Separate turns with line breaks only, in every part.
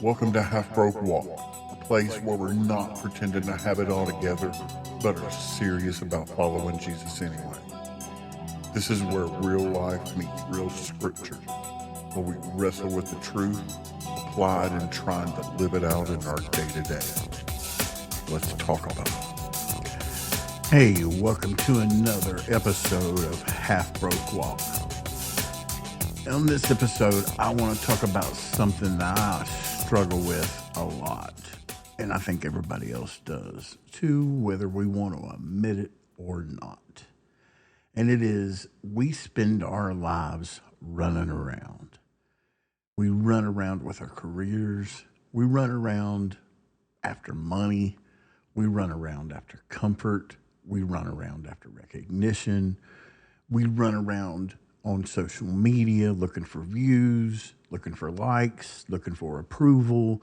Welcome to Half Broke Walk, a place where we're not pretending to have it all together, but are serious about following Jesus anyway. This is where real life meets real scripture, where we wrestle with the truth, applied and trying to live it out in our day-to-day. Let's talk about it. Hey, welcome to another episode of Half Broke Walk. On this episode, I want to talk about something that I struggle with a lot, and I think everybody else does too, whether we want to admit it or not. And it is, we spend our lives running around. We run around with our careers. We run around after money. We run around after comfort. We run around after recognition. We run around on social media looking for views, looking for likes, looking for approval,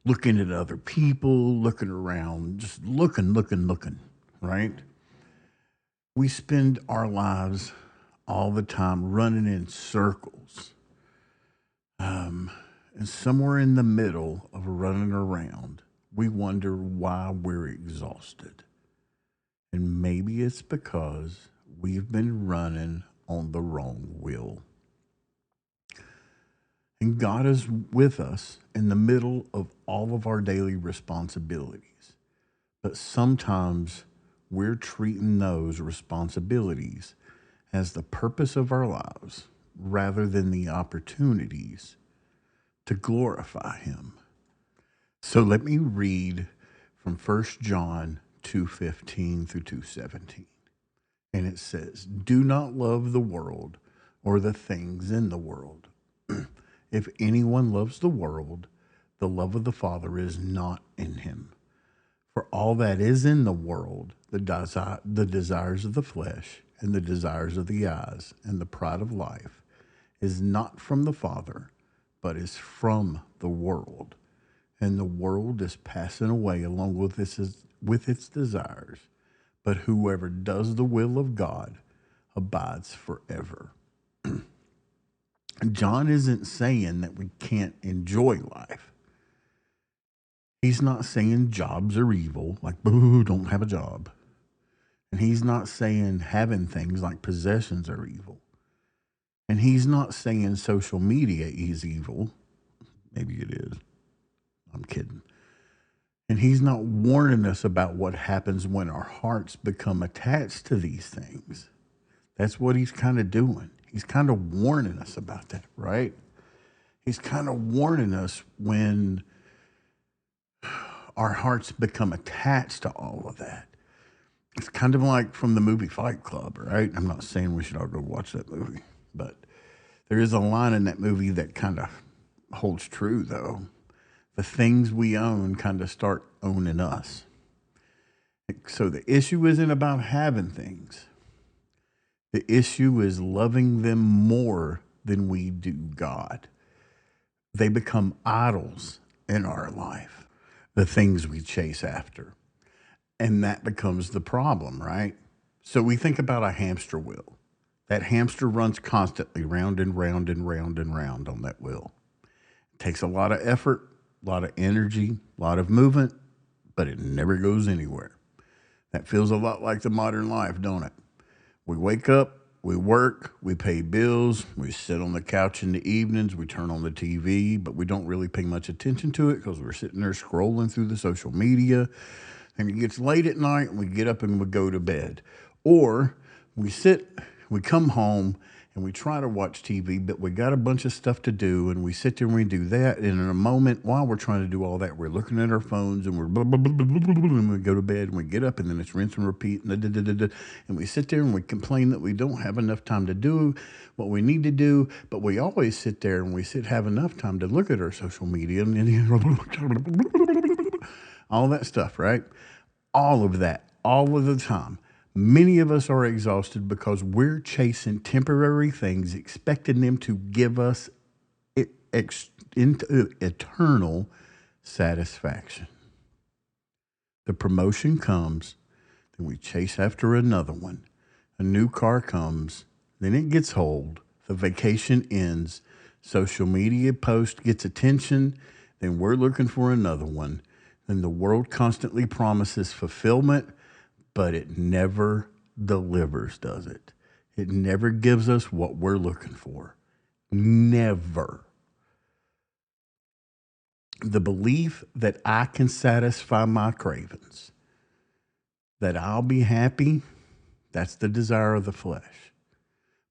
looking at other people, looking around, just looking, right? We spend our lives all the time running in circles. And somewhere in the middle of running around, we wonder why we're exhausted. And maybe it's because we've been running on the wrong wheel. And God is with us in the middle of all of our daily responsibilities. But sometimes we're treating those responsibilities as the purpose of our lives rather than the opportunities to glorify Him. So let me read from 1 John 2:15 through 2:17. And it says, "Do not love the world or the things in the world. If anyone loves the world, the love of the Father is not in him. For all that is in the world, the desires of the flesh and the desires of the eyes and the pride of life, is not from the Father, but is from the world. And the world is passing away along with its desires. But whoever does the will of God abides forever." John isn't saying that we can't enjoy life. He's not saying jobs are evil, like, boo, don't have a job. And he's not saying having things like possessions are evil. And he's not saying social media is evil. Maybe it is. I'm kidding. And he's not warning us about what happens when our hearts become attached to these things. That's what he's kind of doing. He's kind of warning us about that, right? He's kind of warning us when our hearts become attached to all of that. It's kind of like from the movie Fight Club, right? I'm not saying we should all go watch that movie, but there is a line in that movie that kind of holds true, though. The things we own kind of start owning us. So the issue isn't about having things. The issue is loving them more than we do God. They become idols in our life, the things we chase after. And that becomes the problem, right? So we think about a hamster wheel. That hamster runs constantly round and round and round and round on that wheel. It takes a lot of effort, a lot of energy, a lot of movement, but it never goes anywhere. That feels a lot like the modern life, don't it? We wake up, we work, we pay bills, we sit on the couch in the evenings, we turn on the TV, but we don't really pay much attention to it because we're sitting there scrolling through the social media. And it gets late at night and we get up and we go to bed. Or we come home and we try to watch TV, but we got a bunch of stuff to do, and we sit there and we do that. And in a moment, while we're trying to do all that, we're looking at our phones and we're blah, blah, blah, blah, blah, blah, blah, and we go to bed and we get up and then it's rinse and repeat. And we sit there and we complain that we don't have enough time to do what we need to do. But we always sit there and we have enough time to look at our social media and all that stuff, right? All of that, all of the time. Many of us are exhausted because we're chasing temporary things, expecting them to give us eternal satisfaction. The promotion comes, then we chase after another one. A new car comes, then it gets old. The vacation ends. Social media post gets attention. then we're looking for another one. Then the world constantly promises fulfillment, but it never delivers, does it? It never gives us what we're looking for. Never. The belief that I can satisfy my cravings, that I'll be happy, that's the desire of the flesh.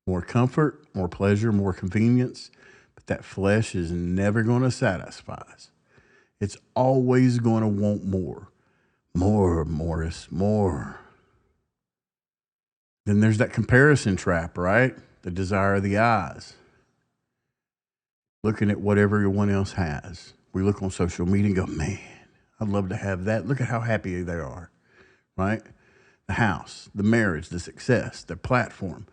More comfort, more pleasure, more convenience, but that flesh is never going to satisfy us. It's always going to want more. More, Morris, more. Then there's that comparison trap, right? The desire of the eyes. Looking at what everyone else has. We look on social media and go, man, I'd love to have that. Look at how happy they are, right? The house, the marriage, the success, their platform.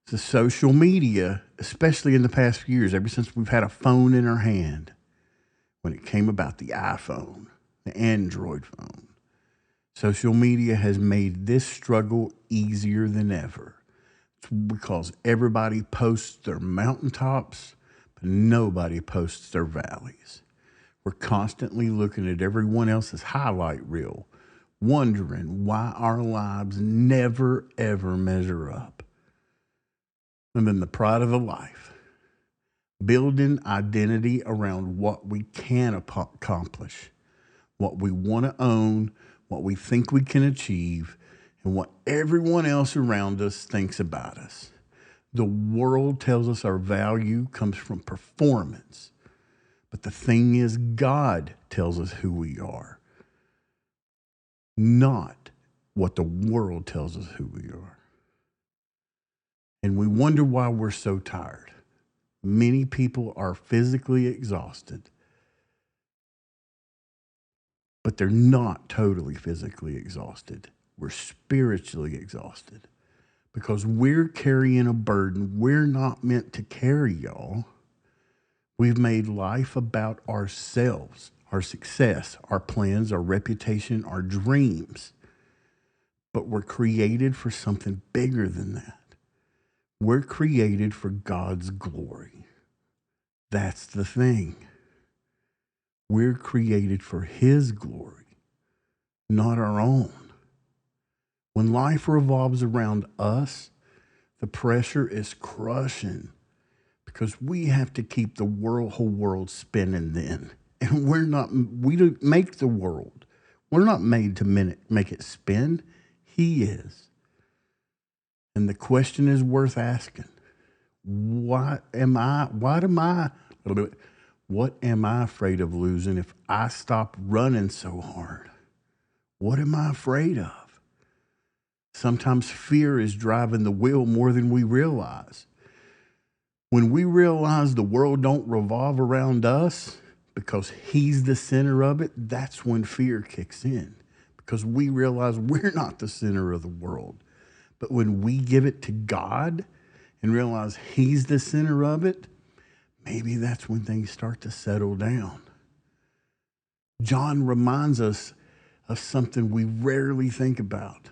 The social media, especially in the past few years, ever since we've had a phone in our hand, when it came about the iPhone, the Android phone, social media has made this struggle easier than ever. It's because everybody posts their mountaintops, but nobody posts their valleys. We're constantly looking at everyone else's highlight reel, wondering why our lives never, ever measure up. And then the pride of a life, building identity around what we can accomplish, what we want to own, what we think we can achieve, and what everyone else around us thinks about us. The world tells us our value comes from performance. But the thing is, God tells us who we are, not what the world tells us who we are. And we wonder why we're so tired. Many people are physically exhausted, but they're not totally physically exhausted. We're spiritually exhausted because we're carrying a burden we're not meant to carry, y'all. We've made life about ourselves, our success, our plans, our reputation, our dreams. But we're created for something bigger than that. We're created for God's glory. That's the thing. We're created for His glory, not our own. When life revolves around us, the pressure is crushing because we have to keep the whole world spinning then. And we don't make the world. We're not made to make it spin. He is. And the question is worth asking. What am I afraid of losing if I stop running so hard? What am I afraid of? Sometimes fear is driving the wheel more than we realize. When we realize the world don't revolve around us because He's the center of it, that's when fear kicks in. Because we realize we're not the center of the world. But when we give it to God and realize He's the center of it, maybe that's when things start to settle down. John reminds us of something we rarely think about.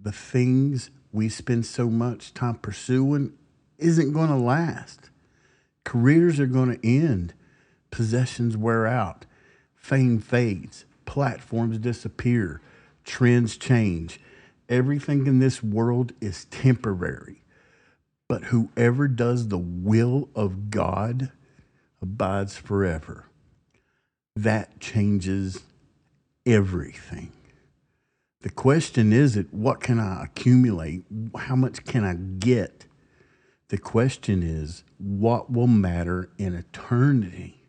The things we spend so much time pursuing isn't going to last. Careers are going to end. Possessions wear out. Fame fades. Platforms disappear. Trends change. Everything in this world is temporary. But whoever does the will of God abides forever. That changes everything. The question isn't what can I accumulate? How much can I get? The question is what will matter in eternity?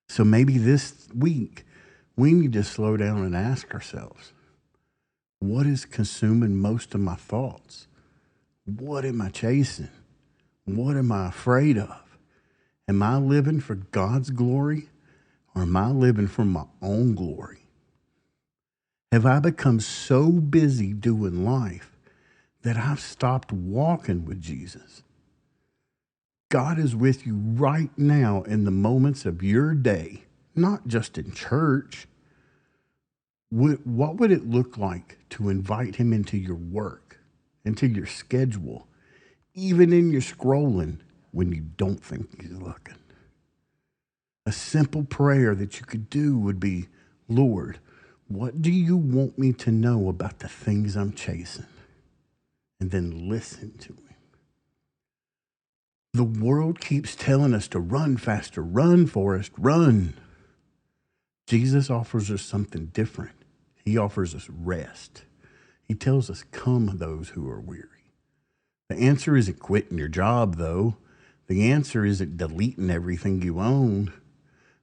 So maybe this week we need to slow down and ask ourselves, what is consuming most of my thoughts? What am I chasing? What am I afraid of? Am I living for God's glory or am I living for my own glory? Have I become so busy doing life that I've stopped walking with Jesus? God is with you right now in the moments of your day, not just in church. What would it look like to invite Him into your work, into your schedule, even in your scrolling when you don't think He's looking? A simple prayer that you could do would be, Lord, what do you want me to know about the things I'm chasing? And then listen to him. The world keeps telling us to run faster, run, Forrest, run. Jesus offers us something different. He offers us rest. He tells us, come those who are weary. The answer isn't quitting your job, though. The answer isn't deleting everything you own.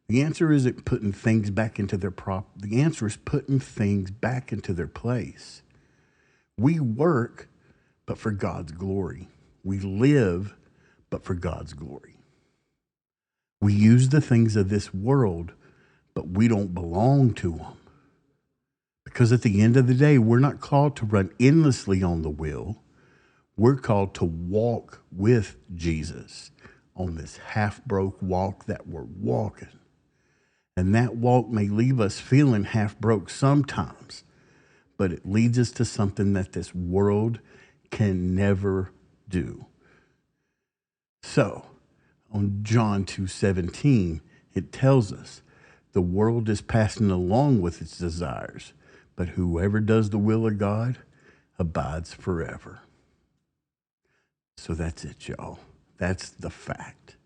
The answer isn't putting things back into their The answer is putting things back into their place. We work, but for God's glory. We live, but for God's glory. We use the things of this world, but we don't belong to them. Because at the end of the day, we're not called to run endlessly on the wheel. We're called to walk with Jesus on this half-broke walk that we're walking. And that walk may leave us feeling half-broke sometimes, but it leads us to something that this world can never do. So, on John 2:17, it tells us, the world is passing along with its desires, but whoever does the will of God abides forever. So that's it, y'all. That's the fact.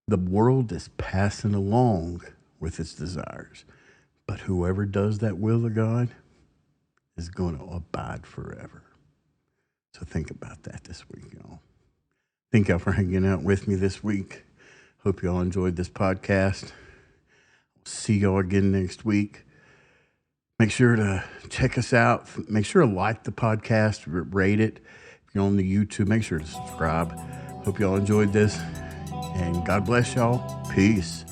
The world is passing along with its desires, but whoever does that will of God is going to abide forever. So think about that this week, y'all. Thank y'all for hanging out with me this week. Hope y'all enjoyed this podcast. See y'all again next week. Make sure to check us out. Make sure to like the podcast, rate it. If you're on the YouTube, make sure to subscribe. Hope y'all enjoyed this. And God bless y'all. Peace.